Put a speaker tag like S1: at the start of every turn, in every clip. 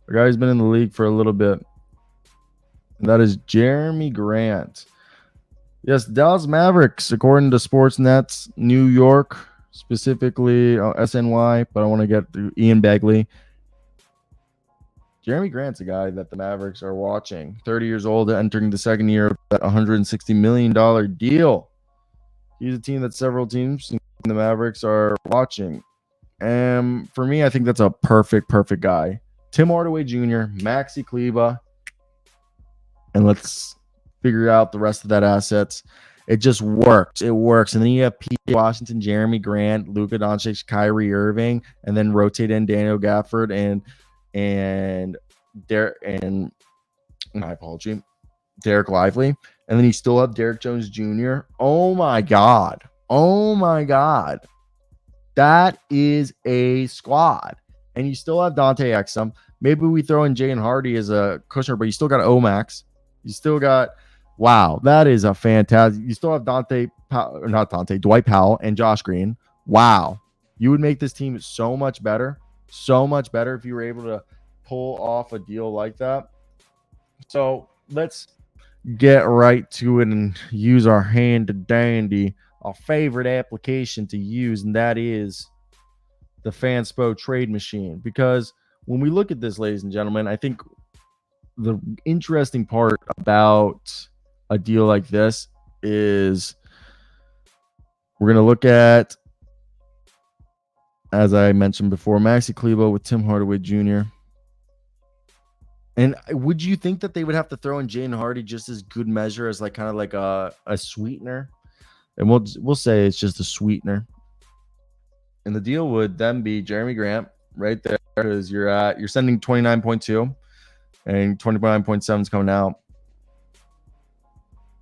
S1: A guy who's been in the league for a little bit. And that is Jerami Grant. Yes, Dallas Mavericks, according to Sportsnet's New York, specifically SNY, but I want to get through Ian Begley. Jerami Grant's a guy that the Mavericks are watching. 30 years old, entering the second year of that $160 million deal. He's a team that several teams in the Mavericks are watching. And for me, I think that's a perfect guy. Tim Hardaway Jr., Maxi Kleba, and let's figure out the rest of that assets. It just works. It works. And then you have P. Washington, Jerami Grant, Luka Doncic, Kyrie Irving, and then rotate in Daniel Gafford and my apology, Derek Lively. And then you still have Derek Jones Jr. Oh my God. That is a squad. And you still have Dante Exum. Maybe we throw in Jaden Hardy as a cushion, but you still got Omax. You still got, wow, that is a fantastic. You still have Dwight Powell and Josh Green. Wow. You would make this team so much better if you were able to pull off a deal like that. So let's get right to it and use our handy dandy, our favorite application to use, and that is the Fanspo trade machine. Because when we look at this, ladies and gentlemen, I think the interesting part about a deal like this is we're going to look at, as I mentioned before, Maxi Kleba with Tim Hardaway Jr. And would you think that they would have to throw in Jaden Hardy just as good measure as kind of like a sweetener? And we'll say it's just a sweetener. And the deal would then be Jerami Grant right there, because you're sending 29.2 and 29.7 is coming out.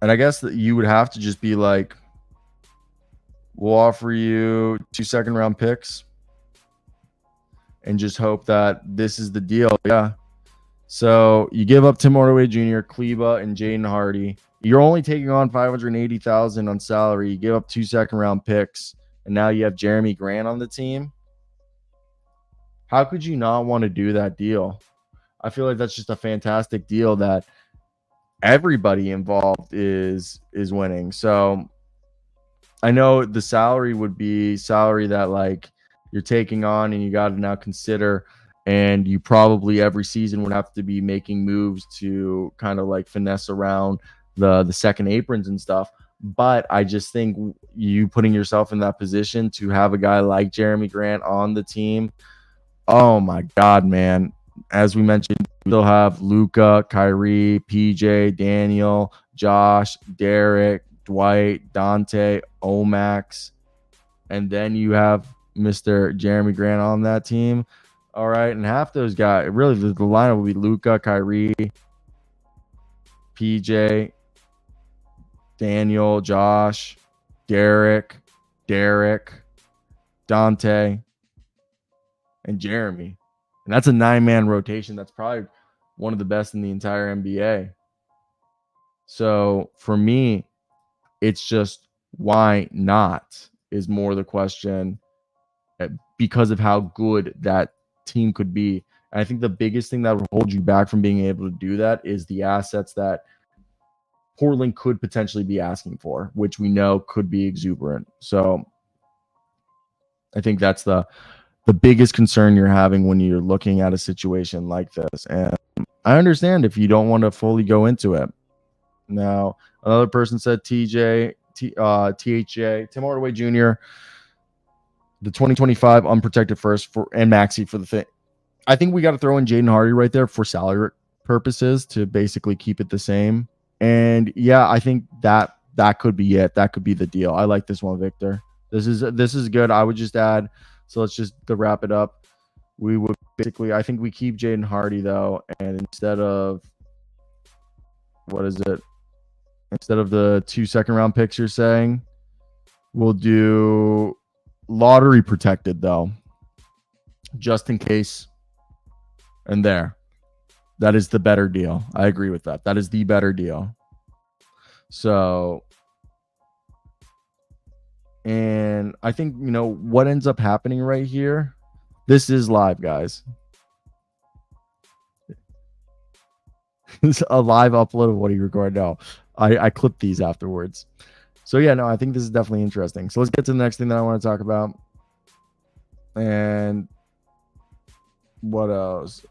S1: And I guess that you would have to just be like, we'll offer you 2 second-round picks and just hope that this is the deal. Yeah. So you give up Tim Hardaway Jr., Kleba, and Jaden Hardy. You're only taking on $580,000 on salary. You give up 2 second-round picks, and now you have Jerami Grant on the team. How could you not want to do that deal? I feel like that's just a fantastic deal that everybody involved is winning. So I know the salary would be salary that you're taking on and you got to now consider, and you probably every season would have to be making moves to kind of finesse around the second aprons and stuff. But I just think you putting yourself in that position to have a guy like Jerami Grant on the team, oh my God, man. As we mentioned, we'll have Luka, Kyrie, PJ, Daniel, Josh, Derek, Dwight, Dante, Omax, and then you have Mr. Jerami Grant on that team. All right, and half those guys, really the lineup will be Luka, Kyrie, PJ, Daniel, Josh, Derek, Dante, and Jerami. And that's a 9-man rotation. That's probably one of the best in the entire NBA. So for me, it's just why not is more the question, because of how good that team could be. And I think the biggest thing that would hold you back from being able to do that is the assets that Portland could potentially be asking for, which we know could be exuberant. So I think that's the biggest concern you're having when you're looking at a situation like this. And I understand if you don't want to fully go into it. Now, another person said THJ, Tim Hardaway Jr., the 2025 unprotected first and Maxi for the thing. I think we got to throw in Jaden Hardy right there for salary purposes to basically keep it the same. And yeah, I think that could be it. That could be the deal. I like this one, Victor. This is good. I would just add, so let's just to wrap it up. We would basically, I think we keep Jaden Hardy though, and instead of the 2 second-round picks you're saying, we'll do lottery protected though, just in case. And that is the better deal. I agree with that. That is the better deal. So, and I think, what ends up happening right here, this is live, guys. a live upload of what he recorded. No, I clipped these afterwards. So yeah, no, I think this is definitely interesting. So let's get to the next thing that I want to talk about. And what else?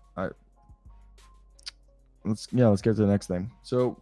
S1: Let's get to the next thing. So